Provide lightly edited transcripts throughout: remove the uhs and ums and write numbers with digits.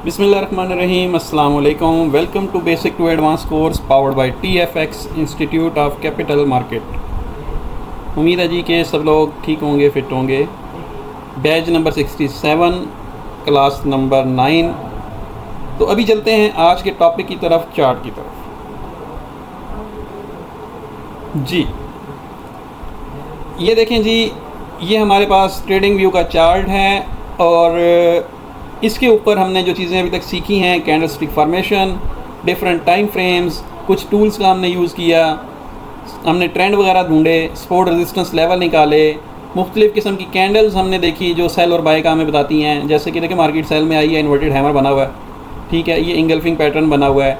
बिस्मिल्लाहिर्रहमानिर्रहीम, अस्सलाम वालेकुम। Welcome to basic to advance course powered by TFX institute of capital market. उम्मीद है जी कि सब लोग ठीक होंगे, फिट होंगे। Batch number 67, class number 9। तो अभी चलते हैं आज के टॉपिक की तरफ, चार्ट की तरफ। जी ये देखें जी, ये हमारे पास ट्रेडिंग व्यू का चार्ट है और इसके ऊपर हमने जो चीज़ें अभी तक सीखी हैं, candlestick formation, different time frames, कुछ टूल्स का हमने यूज़ किया, हमने ट्रेंड वगैरह ढूंढे, सपोर्ट रेजिस्टेंस लेवल निकाले, मुख्तलिफ़ किस्म की कैंडल्स हमने देखी जो सेल और बाय का हमें बताती हैं। जैसे कि देखिए मार्केट सेल में आई है, इन्वर्टेड हैमर बना हुआ है, ठीक है, ये इंगल्फिंग पैटर्न बना हुआ है,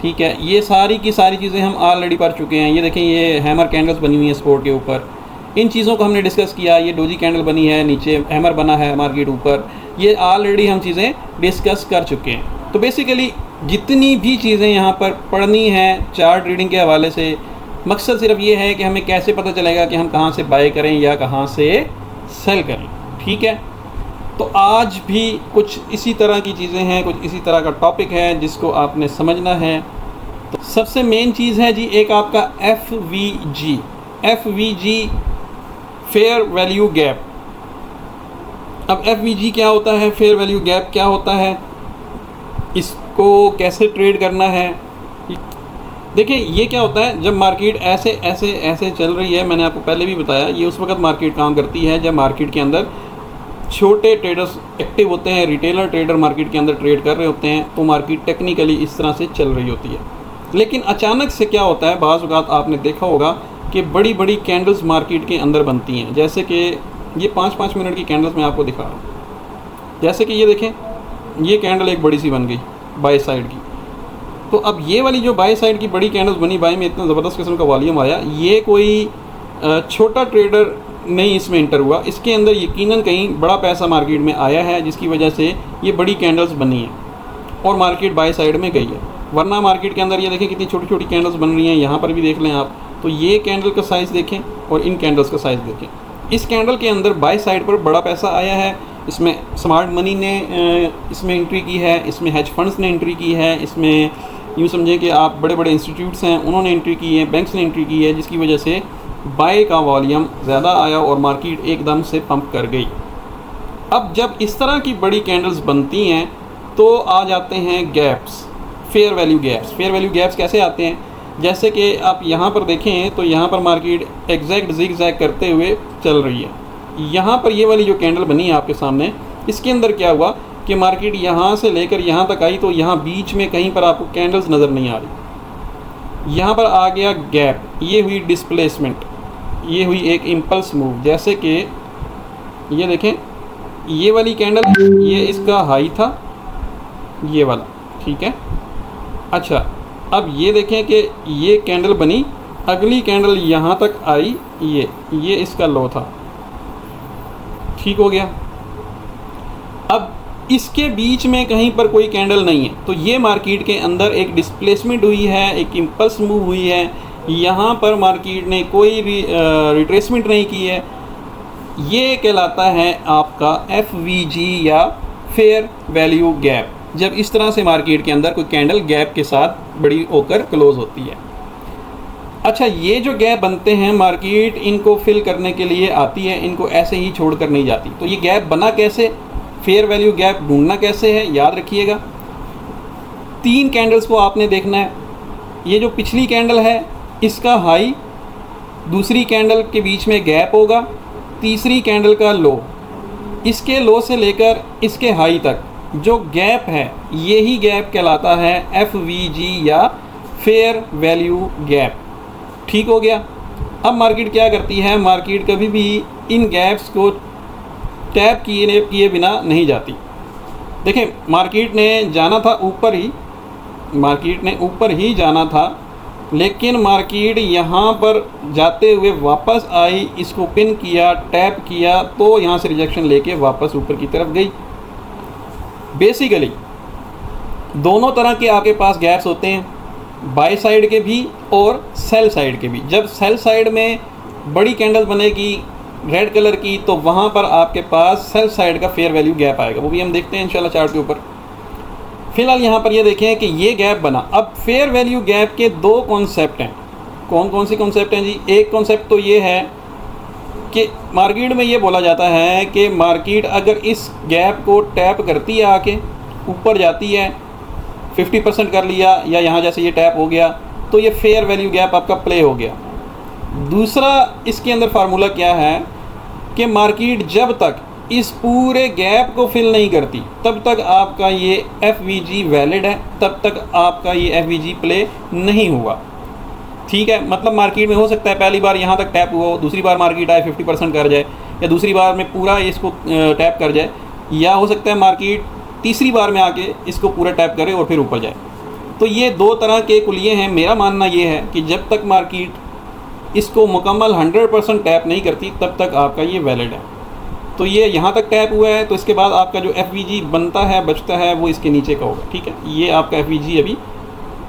ठीक है। ये सारी की सारी चीज़ें हम ऑलरेडी पढ़ चुके हैं। ये देखें, ये हैमर कैंडल्स बनी हुई हैं सपोर्ट के ऊपर, इन चीज़ों को हमने डिस्कस किया। ये डोजी कैंडल बनी है, नीचे हैमर बना है मार्केट ऊपर, ये ऑलरेडी हम चीज़ें डिस्कस कर चुके हैं। तो बेसिकली जितनी भी चीज़ें यहाँ पर पढ़नी हैं चार्ट रीडिंग के हवाले से, मकसद सिर्फ ये है कि हमें कैसे पता चलेगा कि हम कहाँ से बाय करें या कहाँ से सेल करें, ठीक है। तो आज भी कुछ इसी तरह की चीज़ें हैं, कुछ इसी तरह का टॉपिक है जिसको आपने समझना है। तो सबसे मेन चीज़ है जी एक आपका FVG, फेयर वैल्यू गैप। अब FVG क्या होता है, फेयर वैल्यू गैप क्या होता है, इसको कैसे ट्रेड करना है। देखिए ये क्या होता है, जब मार्केट ऐसे ऐसे ऐसे चल रही है, मैंने आपको पहले भी बताया, ये उस वक्त मार्केट काम करती है जब मार्केट के अंदर छोटे ट्रेडर्स एक्टिव होते हैं, रिटेलर ट्रेडर मार्केट के अंदर ट्रेड कर रहे होते हैं, तो मार्केट टेक्निकली इस तरह से चल रही होती है। लेकिन अचानक से क्या होता है, बाज़ औक़ात आपने देखा होगा कि बड़ी बड़ी कैंडल्स मार्केट के अंदर बनती हैं। जैसे कि ये 5-5 मिनट की कैंडल्स मैं आपको दिखा रहा हूँ। जैसे कि ये देखें, ये कैंडल एक बड़ी सी बन गई बाय साइड की। तो अब ये वाली जो बाय साइड की बड़ी कैंडल्स बनी, बाय में इतना ज़बरदस्त किस्म का वॉल्यूम आया, ये कोई छोटा ट्रेडर नहीं इसमें इंटर हुआ, इसके अंदर यकीनन कहीं बड़ा पैसा मार्केट में आया है जिसकी वजह से ये बड़ी कैंडल्स बनी हैं और मार्केट बाय साइड में गई है। वरना मार्केट के अंदर ये देखें कितनी छोटी छोटी कैंडल्स बन रही हैं, यहाँ पर भी देख लें आप। तो ये कैंडल का साइज़ देखें और इन कैंडल्स का साइज़ देखें। इस कैंडल के अंदर बाय साइड पर बड़ा पैसा आया है, इसमें स्मार्ट मनी ने इसमें एंट्री की है, इसमें हेज फंड्स ने एंट्री की है, इसमें यूँ समझें कि आप बड़े बड़े इंस्टीट्यूट्स हैं उन्होंने एंट्री की है, बैंक्स ने एंट्री की है, जिसकी वजह से बाय का वॉल्यूम ज़्यादा आया और मार्केट एकदम से पंप कर गई। अब जब इस तरह की बड़ी कैंडल्स बनती हैं तो आ जाते हैं gaps, fair value gaps. Fair value gaps कैसे आते हैं, जैसे कि आप यहाँ पर देखें तो यहाँ पर मार्केट एग्जैक्ट जिग जैग करते हुए चल रही है। यहाँ पर ये वाली जो कैंडल बनी है आपके सामने, इसके अंदर क्या हुआ कि मार्केट यहाँ से लेकर यहाँ तक आई, तो यहाँ बीच में कहीं पर आपको कैंडल्स नज़र नहीं आ रही। यहाँ पर आ गया गैप, ये हुई डिस्प्लेसमेंट, ये हुई एक इम्पल्स मूव। जैसे कि ये देखें, ये वाली कैंडल, ये इसका हाई था ये वाला, ठीक है। अच्छा, अब ये देखें कि ये कैंडल बनी, अगली कैंडल यहाँ तक आई, ये इसका लो था, ठीक हो गया। अब इसके बीच में कहीं पर कोई कैंडल नहीं है, तो ये मार्केट के अंदर एक डिस्प्लेसमेंट हुई है, एक इम्पल्स मूव हुई है। यहाँ पर मार्केट ने कोई भी रिट्रेसमेंट नहीं की है। ये कहलाता है आपका FVG या फेयर वैल्यू गैप, जब इस तरह से मार्केट के अंदर कोई कैंडल गैप के साथ बड़ी होकर क्लोज होती है। अच्छा, ये जो गैप बनते हैं मार्केट इनको फिल करने के लिए आती है, इनको ऐसे ही छोड़कर नहीं जाती। तो ये गैप बना कैसे, फेयर वैल्यू गैप ढूंढना कैसे है, याद रखिएगा। 3 कैंडल्स को आपने देखना है। ये जो पिछली कैंडल है इसका हाई, दूसरी कैंडल के बीच में गैप होगा, तीसरी कैंडल का लो, इसके लो से लेकर इसके हाई तक जो गैप है, यही गैप कहलाता है FVG या फेयर वैल्यू गैप, ठीक हो गया। अब मार्केट क्या करती है, मार्केट कभी भी इन गैप्स को टैप किए बिना नहीं जाती। देखें, मार्केट ने जाना था ऊपर ही, मार्केट ने ऊपर ही जाना था, लेकिन मार्केट यहाँ पर जाते हुए वापस आई, इसको पिन किया, टैप किया, तो यहाँ से रिजेक्शन लेके वापस ऊपर की तरफ गई। बेसिकली दोनों तरह के आपके पास गैप्स होते हैं, बाय साइड के भी और सेल साइड के भी। जब सेल साइड में बड़ी कैंडल बनेगी रेड कलर की, तो वहाँ पर आपके पास सेल साइड का फेयर वैल्यू गैप आएगा, वो भी हम देखते हैं इंशाल्लाह चार्ट के ऊपर। फिलहाल यहाँ पर ये देखें कि ये गैप बना। अब फेयर वैल्यू गैप के दो कॉन्सेप्ट हैं। कौन कौन से कॉन्सेप्ट हैं जी? एक कॉन्सेप्ट तो ये है कि मार्केट में ये बोला जाता है कि मार्केट अगर इस गैप को टैप करती है, आके ऊपर जाती है, 50% कर लिया या यहाँ जैसे ये टैप हो गया, तो ये फेयर वैल्यू गैप आपका प्ले हो गया। दूसरा इसके अंदर फार्मूला क्या है कि मार्केट जब तक इस पूरे गैप को फिल नहीं करती तब तक आपका ये FVG वैलिड है, तब तक आपका ये FVG प्ले नहीं हुआ। ठीक है, मतलब मार्केट में हो सकता है पहली बार यहाँ तक टैप हुआ, दूसरी बार मार्केट आए 50% कर जाए, या दूसरी बार में पूरा इसको टैप कर जाए, या हो सकता है मार्केट तीसरी बार में आके इसको पूरा टैप करे और फिर ऊपर जाए। तो ये दो तरह के कुलिये हैं। मेरा मानना ये है कि जब तक मार्केट इसको मुकम्मल 100% टैप नहीं करती तब तक आपका ये वैलिड है। तो ये यहाँ तक टैप हुआ है, तो इसके बाद आपका जो FVG बनता है, बचता है, वो इसके नीचे का होगा। ठीक है, ये आपका FVG अभी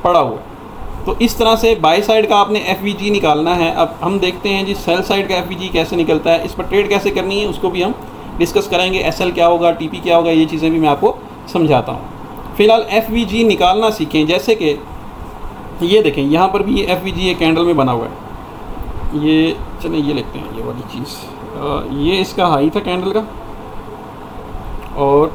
पड़ा हुआ है। तो इस तरह से बाई साइड का आपने FVG निकालना है। अब हम देखते हैं जी सेल साइड का FVG कैसे निकलता है, इस पर ट्रेड कैसे करनी है उसको भी हम डिस्कस करेंगे। SL क्या होगा, TP क्या होगा, ये चीज़ें भी मैं आपको समझाता हूँ। फ़िलहाल FVG निकालना सीखें। जैसे कि ये देखें, यहाँ पर भी ये FVG एक कैंडल में बना हुआ है। ये चलें ये लेते हैं, ये वाली चीज़, ये इसका हाई था कैंडल का, और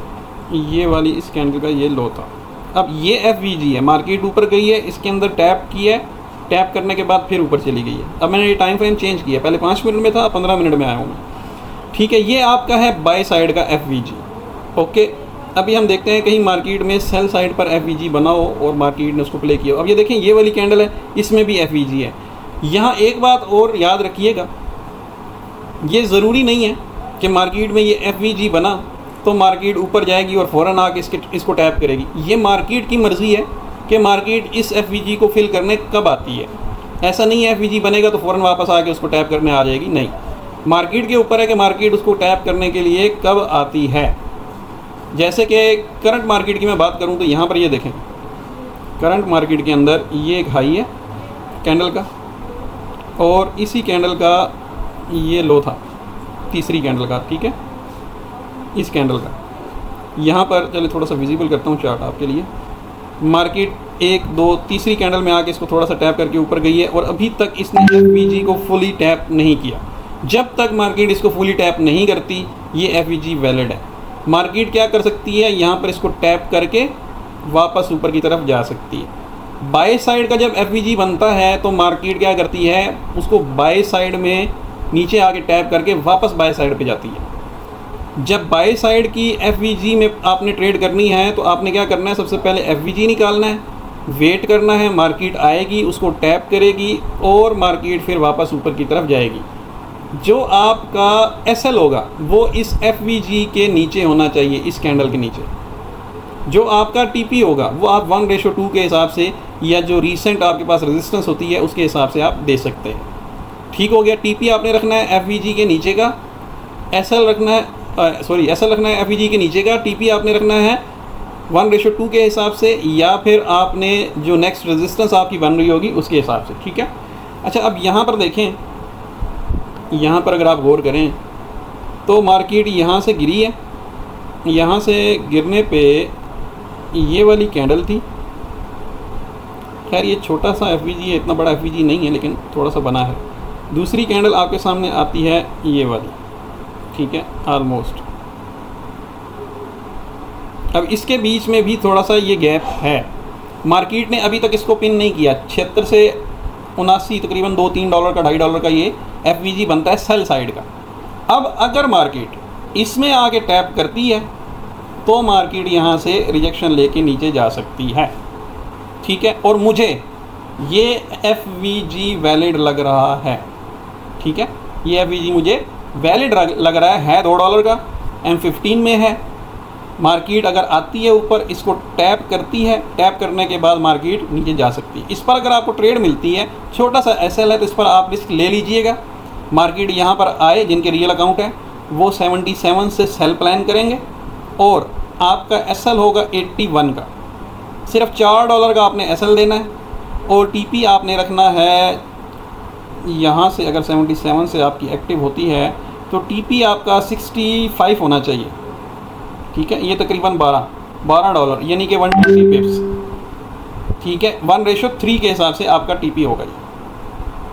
ये वाली इस कैंडल का ये लो था। अब ये FVG है, मार्केट ऊपर गई है, इसके अंदर टैप किया है, टैप करने के बाद फिर ऊपर चली गई है। अब मैंने ये टाइम फ्रेम चेंज किया, पहले 5 मिनट में था, 15 मिनट में आया हूँ मैं। ठीक है, ये आपका है बाय साइड का FVG। ओके, अभी हम देखते हैं कहीं मार्केट में सेल साइड पर FVG बना हो और मार्केट ने उसको प्ले किया हो। अब ये देखें, ये वाली कैंडल है, इसमें भी FVG है। यहाँ एक बात और याद रखिएगा, ये ज़रूरी नहीं है कि मार्केट में ये FVG बना तो मार्केट ऊपर जाएगी और फ़ौरन आके इसको टैप करेगी। ये मार्केट की मर्ज़ी है कि मार्केट इस FVG को फिल करने कब आती है। ऐसा नहीं है FVG बनेगा तो फ़ौरन वापस आके उसको टैप करने आ जाएगी, नहीं। मार्केट के ऊपर है कि मार्केट उसको टैप करने के लिए कब आती है। जैसे कि करंट मार्केट की मैं बात करूँ तो यहाँ पर ये देखें, करंट मार्केट के अंदर ये एक हाई है कैंडल का, और इसी कैंडल का ये लो था, तीसरी कैंडल का। ठीक है, इस कैंडल का यहाँ पर, चलिए थोड़ा सा विजिबल करता हूँ चार्ट आपके लिए। मार्केट 1 2 तीसरी कैंडल में आके इसको थोड़ा सा टैप करके ऊपर गई है, और अभी तक इसने FVG को फुली टैप नहीं किया। जब तक मार्केट इसको फुली टैप नहीं करती ये FVG वैलिड है। मार्केट क्या कर सकती है, यहाँ पर इसको टैप करके वापस ऊपर की तरफ जा सकती है। बाय साइड का जब FVG बनता है तो मार्केट क्या करती है, उसको बाय साइड में नीचे आके टैप करके वापस बाय साइड पे जाती है। जब बाय साइड की FVG में आपने ट्रेड करनी है तो आपने क्या करना है, सबसे पहले FVG निकालना है, वेट करना है, मार्केट आएगी, उसको टैप करेगी और मार्केट फिर वापस ऊपर की तरफ जाएगी। जो आपका SL होगा वो इस FVG के नीचे होना चाहिए, इस कैंडल के नीचे। जो आपका TP होगा वो आप 1:2 के हिसाब से, या जो रीसेंट आपके पास रेजिस्टेंस होती है उसके हिसाब से आप दे सकते हैं। ठीक हो गया, TP आपने रखना है FVG के नीचे का, SL रखना है SL रखना है FVG के नीचे का, TP आपने रखना है 1:2 के हिसाब से, या फिर आपने जो नेक्स्ट रेजिस्टेंस आपकी बन रही होगी उसके हिसाब से। ठीक है, अच्छा अब यहाँ पर देखें, यहाँ पर अगर आप गौर करें तो मार्केट यहाँ से गिरी है, यहाँ से गिरने पे ये वाली कैंडल थी। खैर ये छोटा सा FVG है, इतना बड़ा FVG नहीं है, लेकिन थोड़ा सा बना है। दूसरी कैंडल आपके सामने आती है ये वाली, ठीक है, ऑलमोस्ट। अब इसके बीच में भी थोड़ा सा ये गैप है। मार्केट ने अभी तक इसको पिन नहीं किया। 76 से 79 तकरीबन $2-3 का, $2.5 का ये FVG बनता है सेल साइड का। अब अगर मार्केट इसमें आके टैप करती है तो मार्केट यहाँ से रिजेक्शन लेके नीचे जा सकती है। ठीक है, और मुझे ये FVG वैलिड लग रहा है। ठीक है, ये FVG मुझे वैलिड लग रहा है $2 का, M15 में है। मार्केट अगर आती है ऊपर, इसको टैप करती है, टैप करने के बाद मार्केट नीचे जा सकती है। इस पर अगर आपको ट्रेड मिलती है, छोटा सा SL है तो इस पर आप रिस्क ले लीजिएगा। मार्केट यहाँ पर आए, जिनके रियल अकाउंट है वो 77 से सेल प्लान करेंगे, और आपका SL होगा 81 का। सिर्फ $4 का आपने SL देना है, और TP आपने रखना है यहाँ से, अगर 77 से आपकी एक्टिव होती है तो TP आपका 65 होना चाहिए। ठीक है, ये तकरीबन 12, $12 यानी कि 120 पिप्स। ठीक है, 1:3 के हिसाब से आपका टीपी होगा ये।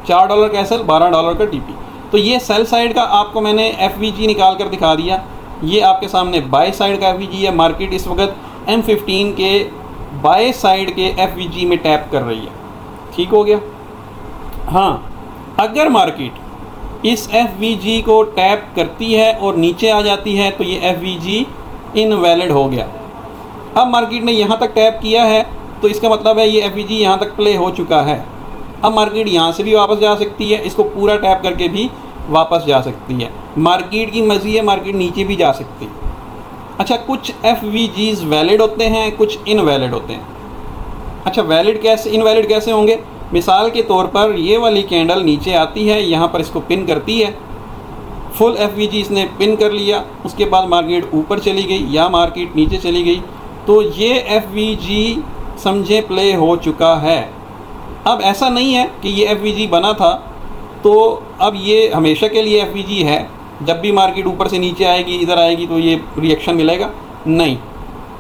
$4 का सेल, $12 का टीपी। तो ये सेल साइड का आपको मैंने एफवीजी निकाल कर दिखा दिया। ये आपके सामने बाय साइड का एफवीजी है। मार्केट इस वक्त M15 के बाय साइड के एफवीजी में टैप कर रही है। ठीक हो गया। हाँ, अगर मार्केट इस एफवीजी को टैप करती है और नीचे आ जाती है तो ये एफवीजी इनवैलिड हो गया। अब मार्केट ने यहाँ तक टैप किया है तो इसका मतलब है ये एफवीजी यहाँ तक प्ले हो चुका है। अब मार्केट यहाँ से भी वापस जा सकती है, इसको पूरा टैप करके भी वापस जा सकती है। मार्केट की मर्ज़ी है, मार्केट नीचे भी जा सकती है। अच्छा, कुछ एफवीजीज वैलिड होते हैं, कुछ इनवैलिड होते हैं। अच्छा, वैलिड कैसे, इनवैलिड कैसे होंगे? मिसाल के तौर पर ये वाली कैंडल नीचे आती है, यहाँ पर इसको पिन करती है, फुल एफवीजी इसने पिन कर लिया, उसके बाद मार्केट ऊपर चली गई या मार्केट नीचे चली गई, तो ये एफवीजी समझे प्ले हो चुका है। अब ऐसा नहीं है कि ये एफवीजी बना था तो अब ये हमेशा के लिए एफवीजी है, जब भी मार्केट ऊपर से नीचे आएगी, इधर आएगी तो ये रिएक्शन मिलेगा। नहीं,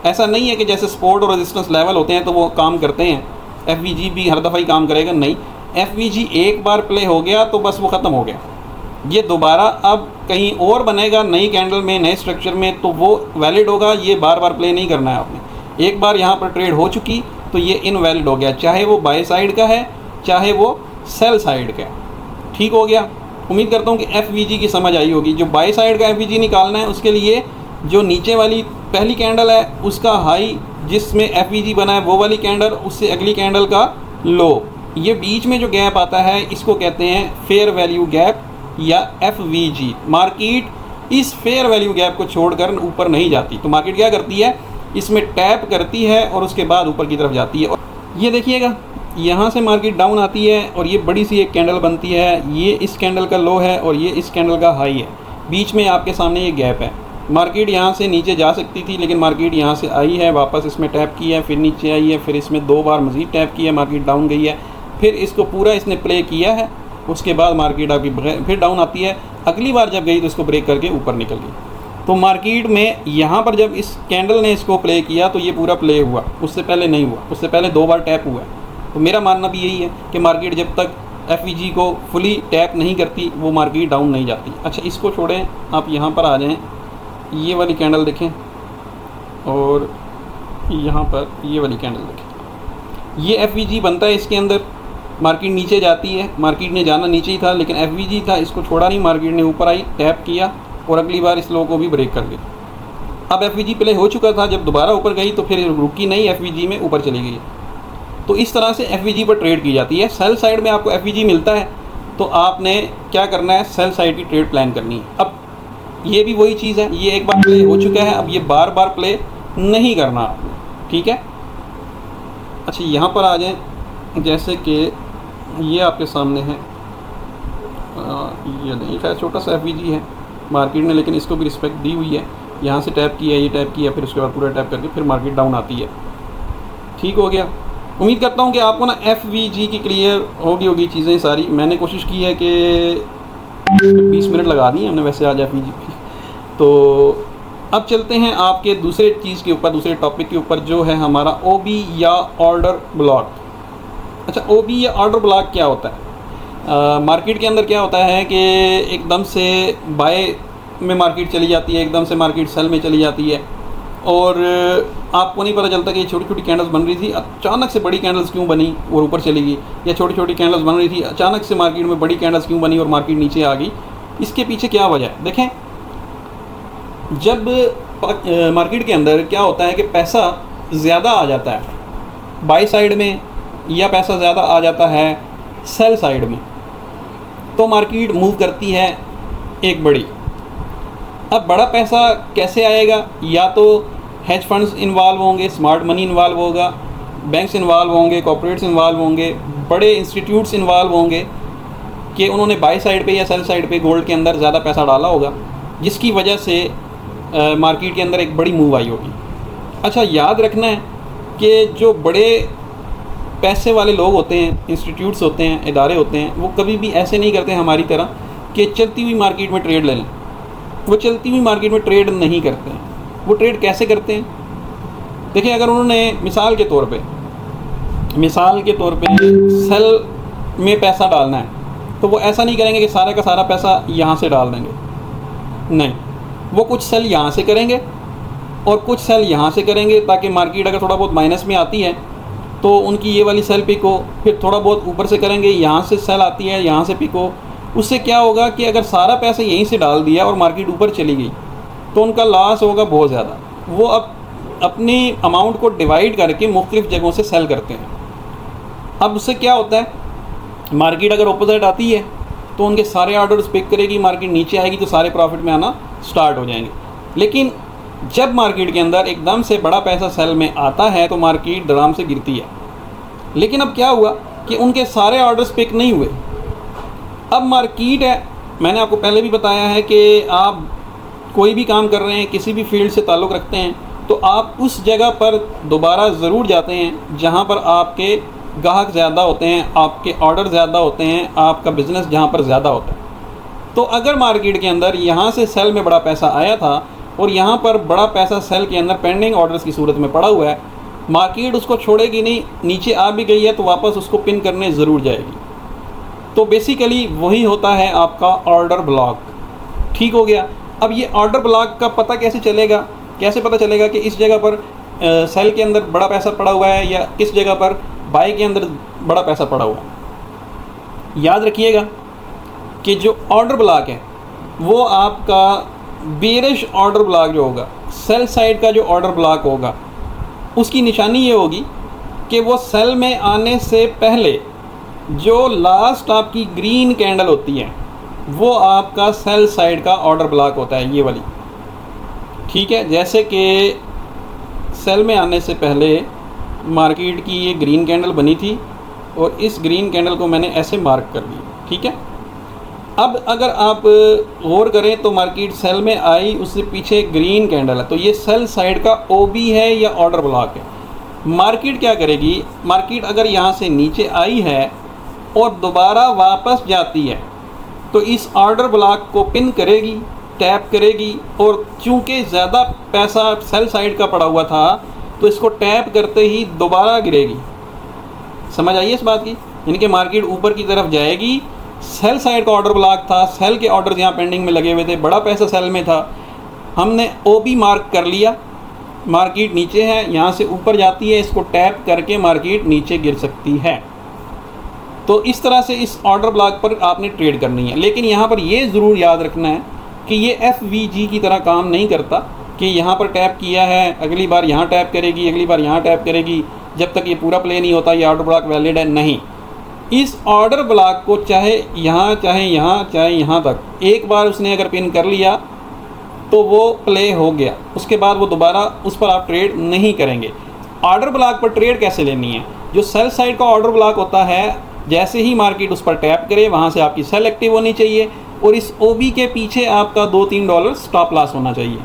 ऐसा नहीं है कि जैसे सपोर्ट और रेजिस्टेंस लेवल होते हैं तो वो काम करते हैं, एफवीजी भी हर दफ़ा ही काम करेगा। नहीं, एफवीजी एक बार प्ले हो गया तो बस वो ख़त्म हो गया। ये दोबारा अब कहीं और बनेगा नई कैंडल में, नए स्ट्रक्चर में, तो वो वैलिड होगा। ये बार बार प्ले नहीं करना है आपने। एक बार यहाँ पर ट्रेड हो चुकी तो ये इनवैलिड हो गया, चाहे वो बाय साइड का है चाहे वो सेल साइड का है। ठीक हो गया। उम्मीद करता हूँ कि एफवीजी की समझ आई होगी। जो बाय साइड का एफवीजी निकालना है उसके लिए जो नीचे वाली पहली कैंडल है उसका हाई जिसमें एफवीजी बना है वो वाली कैंडल, उससे अगली कैंडल का लो, ये बीच में जो गैप आता है इसको कहते हैं फेयर वैल्यू गैप या एफवीजी। मार्केट इस फेयर वैल्यू गैप को छोड़कर ऊपर नहीं जाती, तो मार्केट क्या करती है, इसमें टैप करती है और उसके बाद ऊपर की तरफ जाती है। और ये देखिएगा, यहाँ से मार्केट डाउन आती है और ये बड़ी सी एक कैंडल बनती है, ये इस कैंडल का लो है और ये इस कैंडल का हाई है। बीच में आपके सामने ये गैप है। मार्केट यहाँ से नीचे जा सकती थी लेकिन मार्केट यहाँ से आई है, वापस इसमें टैप किया है, फिर नीचे आई है, फिर इसमें 2 बार मज़ीद टैप किया, मार्केट डाउन गई है, फिर इसको पूरा इसने प्ले किया है, उसके बाद मार्केट आपकी फिर डाउन आती है। अगली बार जब गई तो इसको ब्रेक करके ऊपर निकल गई। तो मार्केट में यहाँ पर जब इस कैंडल ने इसको प्ले किया तो ये पूरा प्ले हुआ, उससे पहले नहीं हुआ, उससे पहले 2 बार टैप हुआ है। तो मेरा मानना भी यही है कि मार्केट जब तक एफवीजी को फुली टैप नहीं करती वो मार्केट डाउन नहीं जाती। अच्छा, इसको छोड़ें, आप यहाँ पर आ जाएं, ये वाली कैंडल देखें और यहाँ पर ये वाली कैंडल देखें। ये एफवीजी बनता है, इसके अंदर मार्केट नीचे जाती है, मार्केट ने जाना नीचे ही था लेकिन एफवीजी था, इसको छोड़ा नहीं, मार्केट ने ऊपर आई, टैप किया और अगली बार इस लो को भी ब्रेक कर गई। अब एफवीजी प्ले हो चुका था, जब दोबारा ऊपर गई तो फिर रुकी नहीं, एफवीजी में ऊपर चली गई। तो इस तरह से एफवीजी पर ट्रेड की जाती है। सेल साइड में आपको एफवीजी मिलता है तो आपने क्या करना है, सेल साइड की ट्रेड प्लान करनी है। अब ये भी वही चीज़ है, ये एक बार प्ले हो चुका है, अब ये बार बार प्ले नहीं करना आपने। ठीक है। अच्छा, यहाँ पर आ जाएं, जैसे कि ये आपके सामने है, ये नहीं, खैर छोटा सा एफवीजी है मार्केट ने, लेकिन इसको भी रिस्पेक्ट दी हुई है। यहाँ से टैप किया, ये टैप किया, फिर उसके बाद पूरा टैप करके फिर मार्केट डाउन आती है। ठीक हो गया। उम्मीद करता हूँ कि आपको ना एफवीजी की क्लियर होगी चीज़ें सारी। मैंने कोशिश की है कि 20 मिनट लगा दी हमने वैसे आज एफवीजी की। तो अब चलते हैं आपके दूसरे चीज़ के ऊपर, दूसरे टॉपिक के ऊपर, जो है हमारा ओबी या ऑर्डर ब्लॉक। अच्छा, ओबी या ऑर्डर ब्लॉक क्या होता है? मार्केट के अंदर क्या होता है कि एकदम से बाय में मार्केट चली जाती है, एकदम से मार्केट सेल में चली जाती है और आपको नहीं पता चलता कि छोटी छोटी कैंडल्स बन रही थी, अचानक से बड़ी कैंडल्स क्यों बनी और ऊपर चली गई, या छोटी छोटी कैंडल्स बन रही थी, अचानक से मार्केट में बड़ी कैंडल्स क्यों बनी और मार्केट नीचे आ गई। इसके पीछे क्या वजह है? देखें, जब मार्केट के अंदर क्या होता है कि पैसा ज़्यादा आ जाता है बाई साइड में या पैसा ज़्यादा आ जाता है सेल साइड में, तो मार्केट मूव करती है एक बड़ी। अब बड़ा पैसा कैसे आएगा? या तो हेज फंड्स इन्वॉल्व होंगे, स्मार्ट मनी इन्वॉल्व होगा, बैंक्स इन्वॉल्व होंगे, कॉर्पोरेट्स इन्वॉल्व होंगे, बड़े इंस्टीट्यूट्स इन्वॉल्व होंगे कि उन्होंने बाई साइड पे या सेल साइड पे गोल्ड के अंदर ज़्यादा पैसा डाला होगा, जिसकी वजह से मार्केट के अंदर एक बड़ी मूव आई होगी। अच्छा, याद रखना है कि जो बड़े पैसे वाले लोग होते हैं, इंस्टीट्यूट्स होते हैं, इदारे होते हैं, वो कभी भी ऐसे नहीं करते हमारी तरह कि चलती हुई मार्केट में ट्रेड ले लें। वो चलती हुई मार्केट में ट्रेड नहीं करते हैं। वो ट्रेड कैसे करते हैं? देखिए, अगर उन्होंने मिसाल के तौर पे सेल में पैसा डालना है, तो वो ऐसा नहीं करेंगे कि सारा का सारा पैसा यहाँ से डाल देंगे। नहीं, वो कुछ सेल यहाँ से करेंगे और कुछ सेल यहाँ से करेंगे, ताकि मार्केट अगर थोड़ा बहुत माइनस में आती है तो उनकी ये वाली सेल पिक हो। फिर थोड़ा बहुत ऊपर से करेंगे, यहाँ से सेल आती है, यहाँ से पिक हो। उससे क्या होगा कि अगर सारा पैसा यहीं से डाल दिया और मार्केट ऊपर चली गई तो उनका लॉस होगा बहुत ज़्यादा। वो अब अपनी अमाउंट को डिवाइड करके मुख्तलिफ़ जगहों से सेल करते हैं। अब उससे क्या होता है, मार्केट अगर अपोजिट आती है तो उनके सारे ऑर्डर्स पिक करेगी, मार्केट नीचे आएगी तो सारे प्रॉफिट में आना स्टार्ट हो जाएंगे। लेकिन जब मार्केट के अंदर एकदम से बड़ा पैसा सेल में आता है तो मार्केट धड़ाम से गिरती है। लेकिन अब क्या हुआ कि उनके सारे ऑर्डर्स पिक नहीं हुए। अब मार्केट है, मैंने आपको पहले भी बताया है कि आप कोई भी काम कर रहे हैं, किसी भी फील्ड से ताल्लुक़ रखते हैं, तो आप उस जगह पर दोबारा ज़रूर जाते हैं जहाँ पर आपके ग्राहक ज़्यादा होते हैं, आपके ऑर्डर ज़्यादा होते हैं, आपका बिज़नेस जहाँ पर ज़्यादा होता है। तो अगर मार्केट के अंदर यहाँ से सेल में बड़ा पैसा आया था और यहाँ पर बड़ा पैसा सेल के अंदर पेंडिंग ऑर्डर्स की सूरत में पड़ा हुआ है, मार्केट उसको छोड़ेगी नहीं। नीचे आ भी गई है तो वापस उसको पिन करने ज़रूर जाएगी। तो बेसिकली वही होता है आपका ऑर्डर ब्लॉक। ठीक हो गया। अब ये ऑर्डर ब्लॉक का पता कैसे चलेगा? कैसे पता चलेगा कि इस जगह पर सेल के अंदर बड़ा पैसा पड़ा हुआ है या किस जगह पर बाई के अंदर बड़ा पैसा पड़ा हुआ है? याद रखिएगा कि जो ऑर्डर ब्लॉक है वो आपका बेरिश ऑर्डर ब्लॉक जो होगा, सेल साइड का जो ऑर्डर ब्लॉक होगा, उसकी निशानी ये होगी कि वो सेल में आने से पहले जो लास्ट आपकी ग्रीन कैंडल होती है वो आपका सेल साइड का ऑर्डर ब्लॉक होता है, ये वाली। ठीक है, जैसे कि सेल में आने से पहले मार्केट की ये ग्रीन कैंडल बनी थी और इस ग्रीन कैंडल को मैंने ऐसे मार्क कर ली। ठीक है, अब अगर आप गौर करें तो मार्केट सेल में आई, उससे पीछे ग्रीन कैंडल है, तो ये सेल साइड का ओबी है या ऑर्डर ब्लॉक है। मार्केट क्या करेगी, मार्केट अगर यहाँ से नीचे आई है और दोबारा वापस जाती है तो इस ऑर्डर ब्लॉक को पिन करेगी, टैप करेगी, और चूँकि ज़्यादा पैसा सेल साइड का पड़ा हुआ था तो इसको टैप करते ही दोबारा गिरेगी। समझ आइए इस बात की, यानी कि मार्केट ऊपर की तरफ जाएगी। सेल साइड का ऑर्डर ब्लॉक था, सेल के ऑर्डर यहाँ पेंडिंग में लगे हुए थे, बड़ा पैसा सेल में था, हमने ओबी मार्क कर लिया, मार्केट नीचे है, यहाँ से ऊपर जाती है, इसको टैप करके मार्केट नीचे गिर सकती है। तो इस तरह से इस ऑर्डर ब्लॉक पर आपने ट्रेड करनी है। लेकिन यहाँ पर ये ज़रूर याद रखना है कि ये FVG की तरह काम नहीं करता कि यहाँ पर टैप किया है, अगली बार यहाँ टैप करेगी, अगली बार यहाँ टैप करेगी, जब तक ये पूरा प्ले नहीं होता ये ऑर्डर ब्लॉक वैलिड है। नहीं, इस ऑर्डर ब्लॉक को चाहे यहाँ चाहे यहाँ तक एक बार उसने अगर पिन कर लिया तो वो प्ले हो गया, उसके बाद वो दोबारा उस पर आप ट्रेड नहीं करेंगे। ऑर्डर ब्लॉक पर ट्रेड कैसे लेनी है? जो सेल साइड का ऑर्डर ब्लॉक होता है, जैसे ही मार्केट उस पर टैप करे वहाँ से आपकी सेल एक्टिव होनी चाहिए और इस ओबी के पीछे आपका $2-3 स्टॉप लॉस होना चाहिए।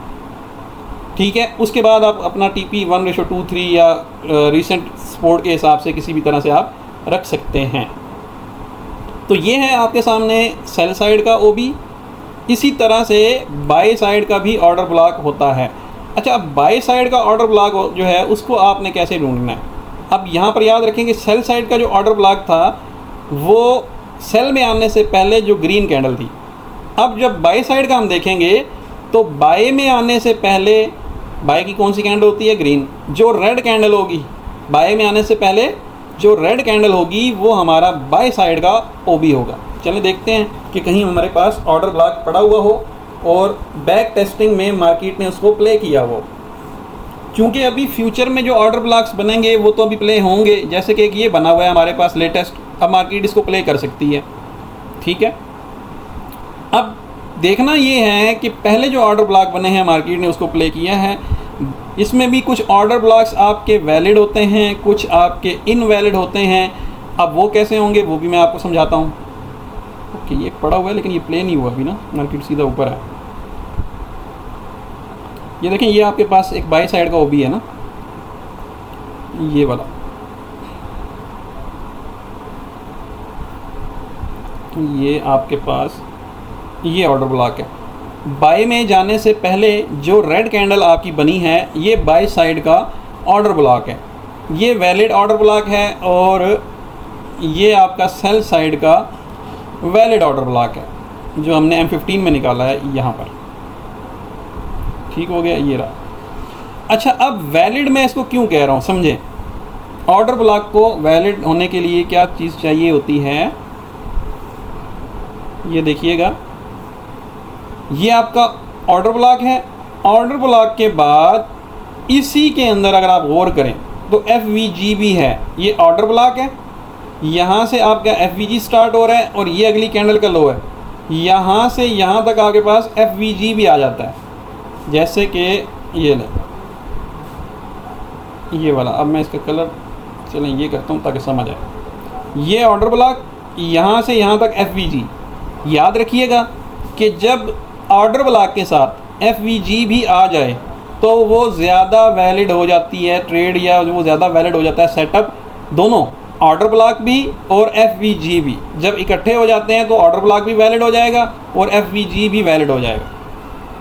ठीक है, उसके बाद आप अपना TP 1:2-3 या रिसेंट सपोर्ट के हिसाब से किसी भी तरह से आप रख सकते हैं। तो ये है आपके सामने सेल साइड का ओबी। इसी तरह से बाय साइड का भी ऑर्डर ब्लॉक होता है। अच्छा, अब बाय साइड का ऑर्डर ब्लॉक जो है उसको आपने कैसे ढूंढना है? अब यहाँ पर याद रखेंगे सेल साइड का जो ऑर्डर ब्लॉक था वो सेल में आने से पहले जो ग्रीन कैंडल थी। अब जब बाय साइड का हम देखेंगे तो बाय में आने से पहले बाय की कौन सी कैंडल होती है? ग्रीन। जो रेड कैंडल होगी बाय में आने से पहले, जो रेड कैंडल होगी वो हमारा बाय साइड का ओबी होगा। चलिए देखते हैं कि कहीं हमारे पास ऑर्डर ब्लॉक पड़ा हुआ हो और बैक टेस्टिंग में मार्केट ने उसको प्ले किया हो। क्योंकि अभी फ्यूचर में जो ऑर्डर ब्लॉक्स बनेंगे वो तो अभी प्ले होंगे, जैसे कि ये बना हुआ है हमारे पास लेटेस्ट, अब मार्केट इसको प्ले कर सकती है। ठीक है, अब देखना ये है कि पहले जो ऑर्डर ब्लॉक बने हैं मार्केट ने उसको प्ले किया है। इसमें भी कुछ ऑर्डर ब्लॉक्स आपके वैलिड होते हैं, कुछ आपके इनवैलिड होते हैं। अब वो कैसे होंगे वो भी मैं आपको समझाता हूँ। ओके, ये पड़ा हुआ है लेकिन ये प्ले नहीं हुआ अभी ना, मार्केट सीधा ऊपर है। ये देखें, ये आपके पास एक बाई साइड का ओबी है ना, ये वाला, ये आपके पास ये ऑर्डर ब्लॉक है। बाय में जाने से पहले जो रेड कैंडल आपकी बनी है ये बाय साइड का ऑर्डर ब्लॉक है, ये वैलिड ऑर्डर ब्लॉक है और ये आपका सेल साइड का वैलिड ऑर्डर ब्लॉक है जो हमने M15 में निकाला है यहाँ पर। ठीक हो गया, ये रहा। अच्छा, अब वैलिड मैं इसको क्यों कह रहा हूँ समझें। ऑर्डर ब्लॉक को वैलिड होने के लिए क्या चीज़ चाहिए होती है, ये देखिएगा, ये आपका ऑर्डर ब्लॉक है। ऑर्डर ब्लॉक के बाद इसी के अंदर अगर आप गौर करें तो FVG भी है, ये ऑर्डर ब्लॉक है। यहाँ से आपका FVG स्टार्ट हो रहा है और ये अगली कैंडल का लो है, यहाँ से यहाँ तक आपके पास FVG भी आ जाता है। जैसे कि ये ले, ये वाला, अब मैं इसका कलर चलें ये करता हूँ ताकि समझ आए। ये ऑर्डर ब्लॉक, यहाँ से यहाँ तक FVG। याद रखिएगा कि जब ऑर्डर ब्लॉक के साथ FVG भी आ जाए तो वो ज़्यादा वैलिड हो जाती है ट्रेड, या वो ज़्यादा वैलिड हो जाता है सेटअप। दोनों ऑर्डर ब्लॉक भी और FVG भी जब इकट्ठे हो जाते हैं तो ऑर्डर ब्लॉक भी वैलिड हो जाएगा और FVG भी वैलिड हो जाएगा।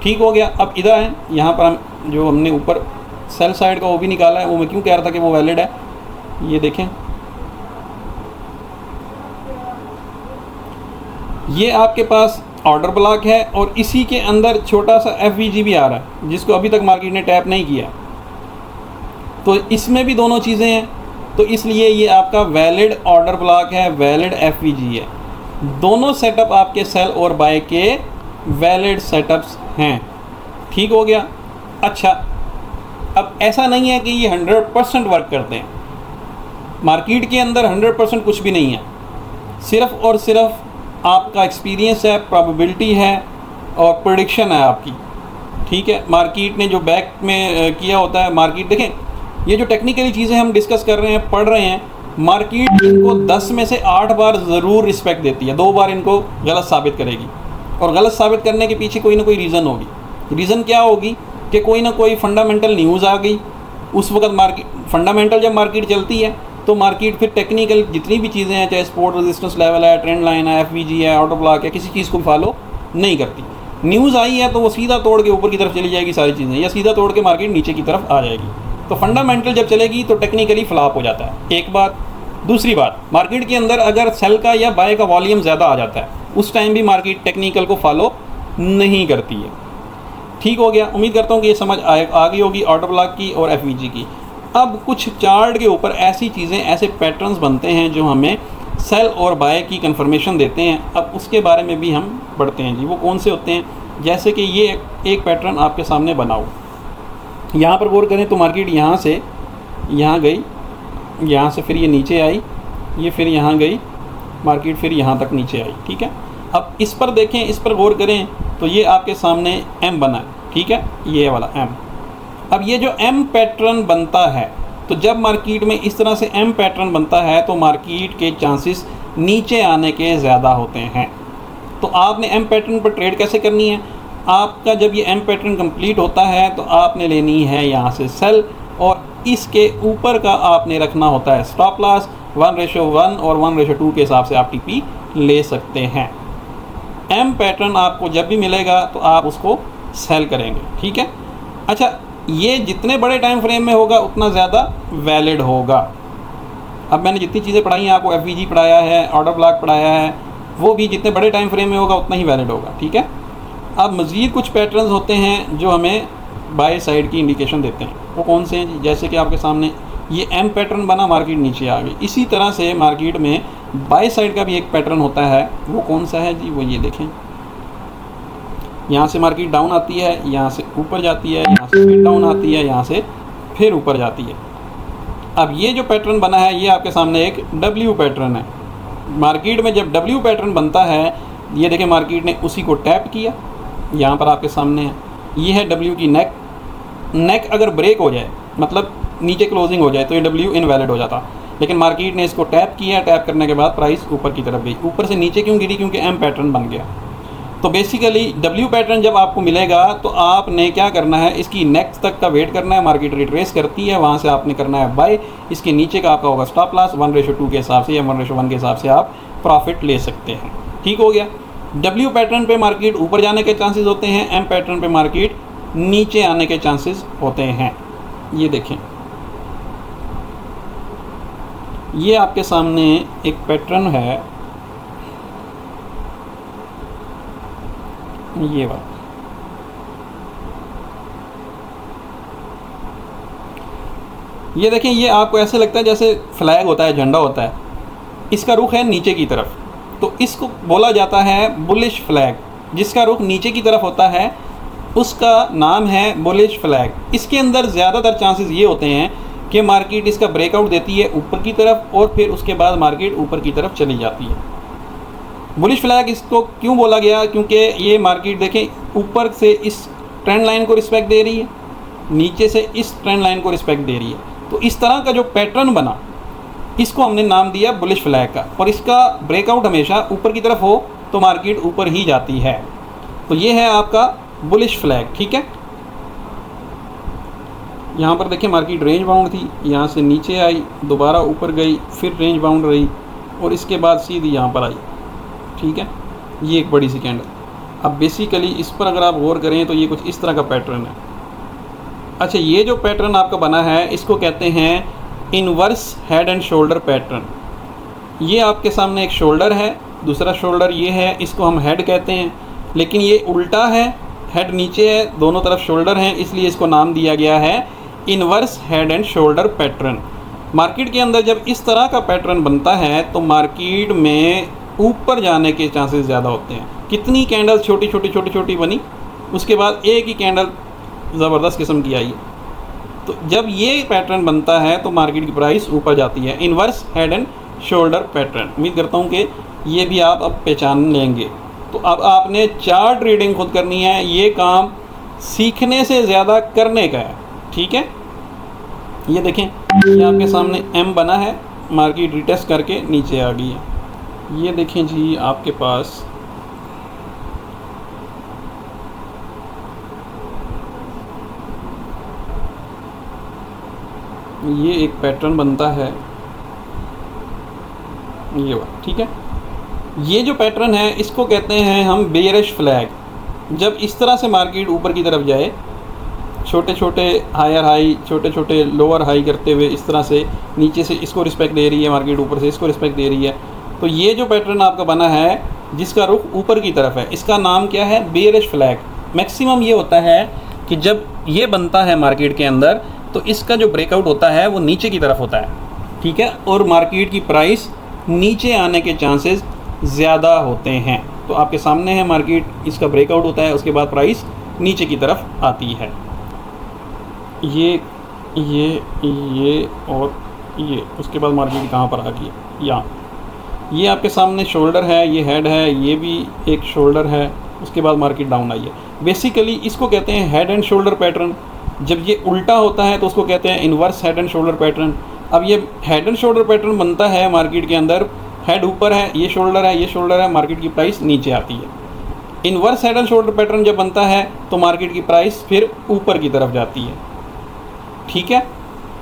ठीक हो गया। अब इधर है, यहाँ पर हम जो हमने ऊपर सेल साइड का वो भी निकाला है, वो मैं क्यों कह रहा था कि वो वैलिड है, ये देखें, ये आपके पास ऑर्डर ब्लॉक है और इसी के अंदर छोटा सा FVG भी आ रहा है जिसको अभी तक मार्केट ने टैप नहीं किया। तो इसमें भी दोनों चीज़ें हैं, तो इसलिए ये आपका वैलिड ऑर्डर ब्लॉक है, वैलिड FVG है। दोनों सेटअप आपके सेल और बाय के वैलिड सेटअप्स हैं। ठीक हो गया। अच्छा, अब ऐसा नहीं है कि ये 100% वर्क करते हैं। मार्केट के अंदर 100% कुछ भी नहीं है, सिर्फ़ और सिर्फ आपका एक्सपीरियंस है, प्रोबेबिलिटी है और प्रेडिक्शन है आपकी। ठीक है, मार्केट ने जो बैक में किया होता है, मार्केट देखें, ये जो टेक्निकली चीज़ें हम डिस्कस कर रहे हैं, पढ़ रहे हैं, मार्केट इनको 10 में से 8 बार ज़रूर रिस्पेक्ट देती है, 2 बार इनको गलत साबित करेगी। और गलत साबित करने के पीछे कोई ना कोई रीज़न होगी। रीज़न क्या होगी कि कोई ना कोई फंडामेंटल न्यूज़ आ गई उस वक्त। मार्केट फंडामेंटल जब मार्केट चलती है तो मार्केट फिर टेक्निकल जितनी भी चीज़ें हैं, चाहे सपोर्ट रेजिस्टेंस लेवल है, ट्रेंड लाइन है, FVG है, ऑर्डर ब्लॉक है, किसी चीज़ को फॉलो नहीं करती। न्यूज़ आई है तो वो सीधा तोड़ के ऊपर की तरफ चली जाएगी सारी चीज़ें, या सीधा तोड़ के मार्केट नीचे की तरफ आ जाएगी। तो फंडामेंटल जब चलेगी तो टेक्निकली फ्लॉप हो जाता है, एक बात। दूसरी बात, मार्केट के अंदर अगर सेल का या बाय का वॉल्यूम ज़्यादा आ जाता है उस टाइम भी मार्केट टेक्निकल को फॉलो नहीं करती है। ठीक हो गया। उम्मीद करता हूँ कि ये समझ आ गई होगी ऑर्डर ब्लॉक की और FVG की। अब कुछ चार्ट के ऊपर ऐसी चीज़ें, ऐसे पैटर्न्स बनते हैं जो हमें सेल और बाय की कंफर्मेशन देते हैं। अब उसके बारे में भी हम पढ़ते हैं जी, वो कौन से होते हैं। जैसे कि ये एक पैटर्न आपके सामने बनाओ, यहाँ पर गौर करें तो मार्केट यहाँ से यहाँ गई, यहाँ से फिर ये नीचे आई, ये फिर यहाँ गई, मार्केट फिर यहाँ तक नीचे आई। ठीक है, अब इस पर देखें, इस पर गौर करें तो ये आपके सामने M बना है। ठीक है, ये वाला M। अब ये जो M पैटर्न बनता है, तो जब मार्केट में इस तरह से M पैटर्न बनता है तो मार्केट के चांसेस नीचे आने के ज़्यादा होते हैं। तो आपने M पैटर्न पर ट्रेड कैसे करनी है, आपका जब ये M पैटर्न कंप्लीट होता है तो आपने लेनी है यहाँ से सेल, और इसके ऊपर का आपने रखना होता है स्टॉप लॉस। 1:1 और 1:2 के हिसाब से आप TP ले सकते हैं। M पैटर्न आपको जब भी मिलेगा तो आप उसको सेल करेंगे। ठीक है। अच्छा, ये जितने बड़े टाइम फ्रेम में होगा उतना ज़्यादा वैलिड होगा। अब मैंने जितनी चीज़ें पढ़ाई हैं आपको, FVG पढ़ाया है, ऑर्डर ब्लॉक पढ़ाया है, वो भी जितने बड़े टाइम फ्रेम में होगा उतना ही वैलिड होगा। ठीक है। अब मज़ीद कुछ पैटर्न्स होते हैं जो हमें बाय साइड की इंडिकेशन देते हैं। वो कौन से हैं? जैसे कि आपके सामने ये M पैटर्न बना, मार्केट नीचे आ गई। इसी तरह से मार्केट में बाय साइड का भी एक पैटर्न होता है। वो कौन सा है जी? वो ये देखें, यहाँ से मार्केट डाउन आती है, यहाँ से ऊपर जाती है, यहाँ से फिर डाउन आती है, यहाँ से फिर ऊपर जाती है। अब ये जो पैटर्न बना है ये आपके सामने एक W पैटर्न है। मार्केट में जब W पैटर्न बनता है, ये देखें मार्केट ने उसी को टैप किया, यहाँ पर आपके सामने है, ये है W की नेक। नेक अगर ब्रेक हो जाए, मतलब नीचे क्लोजिंग हो जाए, तो ये W इनवैलिड हो जाता। लेकिन मार्केट ने इसको टैप किया, टैप करने के बाद प्राइस ऊपर की तरफ गई। ऊपर से नीचे क्यों गिरी? क्योंकि M पैटर्न बन गया। तो बेसिकली W पैटर्न जब आपको मिलेगा तो आपने क्या करना है, इसकी नेक्स्ट तक का वेट करना है। मार्केट रिट्रेस करती है, वहाँ से आपने करना है बाय। इसके नीचे का आपका होगा स्टॉप लॉस। 1:2 के हिसाब से या 1:1 के हिसाब से आप प्रॉफिट ले सकते हैं। ठीक हो गया। W पैटर्न पे मार्केट ऊपर जाने के चांसेस होते हैं, M पैटर्न पे मार्केट नीचे आने के चांसेस होते हैं। ये देखें, ये आपके सामने एक पैटर्न है, ये वाला। ये देखें, ये आपको ऐसे लगता है जैसे फ्लैग होता है, झंडा होता है, इसका रुख है नीचे की तरफ, तो इसको बोला जाता है बुलिश फ्लैग। जिसका रुख नीचे की तरफ होता है उसका नाम है बुलिश फ्लैग। इसके अंदर ज़्यादातर चांसेस ये होते हैं कि मार्केट इसका ब्रेकआउट देती है ऊपर की तरफ और फिर उसके बाद मार्केट ऊपर की तरफ चली जाती है। बुलिश फ्लैग इसको क्यों बोला गया? क्योंकि ये मार्केट देखें, ऊपर से इस ट्रेंड लाइन को रिस्पेक्ट दे रही है, नीचे से इस ट्रेंड लाइन को रिस्पेक्ट दे रही है, तो इस तरह का जो पैटर्न बना इसको हमने नाम दिया बुलिश फ्लैग का। और इसका ब्रेकआउट हमेशा ऊपर की तरफ हो तो मार्केट ऊपर ही जाती है। तो ये है आपका बुलिश फ्लैग, ठीक है। यहाँ पर देखिए मार्केट रेंज बाउंड थी, यहाँ से नीचे आई, दोबारा ऊपर गई, फिर रेंज बाउंड रही और इसके बाद सीधी यहाँ पर आई, ठीक है। ये एक बड़ी सी कैंडल। अब बेसिकली इस पर अगर आप गौर करें तो ये कुछ इस तरह का पैटर्न है। अच्छा, ये जो पैटर्न आपका बना है इसको कहते हैं inverse head and shoulder pattern. ये आपके सामने एक शोल्डर है, दूसरा शोल्डर ये है, इसको हम हेड कहते हैं, लेकिन ये उल्टा है, हेड नीचे है, दोनों तरफ शोल्डर हैं, इसलिए इसको नाम दिया गया है inverse head and shoulder pattern. Market के अंदर जब इस तरह का पैटर्न बनता है तो मार्केट में ऊपर जाने के चांसेस ज़्यादा होते हैं। कितनी कैंडल छोटी छोटी बनी, उसके बाद एक ही कैंडल ज़बरदस्त किस्म की आई, तो जब ये पैटर्न बनता है तो मार्केट की प्राइस ऊपर जाती है। Inverse head and shoulder pattern, उम्मीद करता हूँ कि ये भी आप अब पहचान लेंगे। तो अब आपने चार्ट रीडिंग खुद करनी है, ये काम सीखने से ज़्यादा करने का है, ठीक है। ये देखें, ये आपके सामने एम बना है, मार्केट रिटेस्ट करके नीचे आ गई है। ये देखें जी, आपके पास ये एक पैटर्न बनता है, ये वाला, ठीक है। ये जो पैटर्न है इसको कहते हैं हम बेयरिश फ्लैग। जब इस तरह से मार्केट ऊपर की तरफ जाए, छोटे छोटे हायर हाई, छोटे छोटे लोअर हाई करते हुए इस तरह से नीचे से इसको रिस्पेक्ट दे रही है मार्केट, ऊपर से इसको रिस्पेक्ट दे रही है, तो ये जो पैटर्न आपका बना है जिसका रुख ऊपर की तरफ है, इसका नाम क्या है? Bearish flag. मैक्सिमम ये होता है कि जब ये बनता है मार्केट के अंदर तो इसका जो ब्रेकआउट होता है वो नीचे की तरफ होता है, ठीक है, और मार्केट की प्राइस नीचे आने के चांसेस ज़्यादा होते हैं। तो आपके सामने है मार्केट, इसका ब्रेकआउट होता है, उसके बाद प्राइस नीचे की तरफ आती है। ये और ये, उसके बाद मार्केट कहाँ पर आ गई? यहाँ। ये आपके सामने शोल्डर है, ये हेड है, ये भी एक शोल्डर है, उसके बाद मार्केट डाउन आई है। बेसिकली इसको कहते हैं हेड एंड शोल्डर पैटर्न। जब ये उल्टा होता है तो उसको कहते हैं inverse head and shoulder pattern. अब ये हेड एंड शोल्डर पैटर्न बनता है मार्केट के अंदर, हेड ऊपर है, ये शोल्डर है, ये शोल्डर है, मार्केट की प्राइस नीचे आती है। Inverse head and shoulder pattern जब बनता है तो मार्केट की प्राइस फिर ऊपर की तरफ जाती है, ठीक है।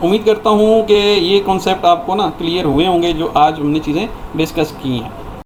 उम्मीद करता हूँ कि ये कॉन्सेप्ट आपको ना क्लियर हुए होंगे जो आज हमने चीज़ें डिस्कस की हैं।